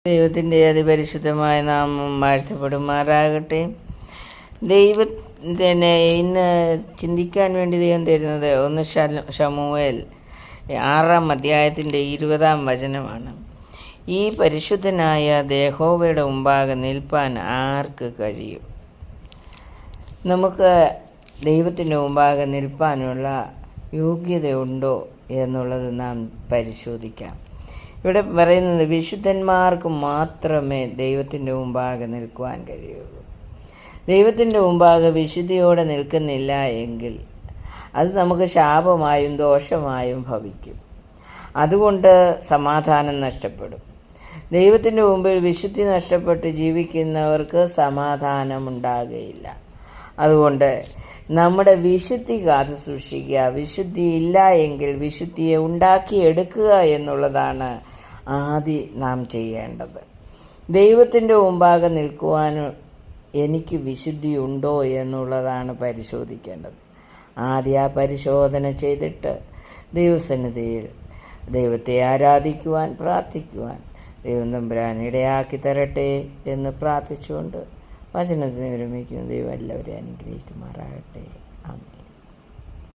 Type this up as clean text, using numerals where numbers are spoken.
ദൈവത്തിൻ്റെ അതിപരിശുദ്ധമായ നാമം വാഴ്ത്തപ്പെടുമാറാകട്ടെ. ദൈവത്തിന് ഇന്ന് ചിന്തിക്കാൻ വേണ്ടി ദൈവം തരുന്നത് 1 ശമൂവേൽ 6-ാം അധ്യായത്തിൻ്റെ 20-ാം വചനമാണ്. ഈ പരിശുദ്ധനായ യഹോവയുടെ മുമ്പാകെ നിൽപ്പാൻ ആർക്ക് കഴിയും? നമുക്ക് ദൈവത്തിൻ്റെ മുമ്പാകെ നിൽപ്പാനുള്ള യോഗ്യതയുണ്ടോ എന്നുള്ളത് നാം പരിശോധിക്കാം. ഇവിടെ പറയുന്നത് വിശുദ്ധന്മാർക്ക് മാത്രമേ ദൈവത്തിൻ്റെ മുമ്പാകെ നിൽക്കുവാൻ കഴിയുള്ളൂ. ദൈവത്തിൻ്റെ മുമ്പാകെ വിശുദ്ധിയോടെ നിൽക്കുന്നില്ല എങ്കിൽ അത് നമുക്ക് ശാപമായും ദോഷമായും ഭവിക്കും. അതുകൊണ്ട് സമാധാനം നഷ്ടപ്പെടും. ദൈവത്തിൻ്റെ മുമ്പിൽ വിശുദ്ധി നഷ്ടപ്പെട്ട് ജീവിക്കുന്നവർക്ക് സമാധാനമുണ്ടാകുകയില്ല. അതുകൊണ്ട് നമ്മുടെ വിശുദ്ധി കാത്തു സൂക്ഷിക്കുക. വിശുദ്ധി ഇല്ല എങ്കിൽ വിശുദ്ധിയെ ഉണ്ടാക്കിയെടുക്കുക എന്നുള്ളതാണ് ആദ്യം നാം ചെയ്യേണ്ടത്. ദൈവത്തിൻ്റെ മുമ്പാകെ നിൽക്കുവാൻ എനിക്ക് വിശുദ്ധി ഉണ്ടോ എന്നുള്ളതാണ് പരിശോധിക്കേണ്ടത്. ആദ്യം ആ പരിശോധന ചെയ്തിട്ട് ദൈവസന്നിധിയിൽ ദൈവത്തെ ആരാധിക്കുവാൻ പ്രാർത്ഥിക്കുവാൻ ദൈവം തമ്പുരാൻ ഇടയാക്കി തരട്ടെ എന്ന് പ്രാർത്ഥിച്ചുകൊണ്ട് വചനത്തിന് വിരമിക്കുന്നു. ദൈവം എല്ലാവരെയും അനുഗ്രഹിക്കുമാറാകട്ടെ. ആമേൻ.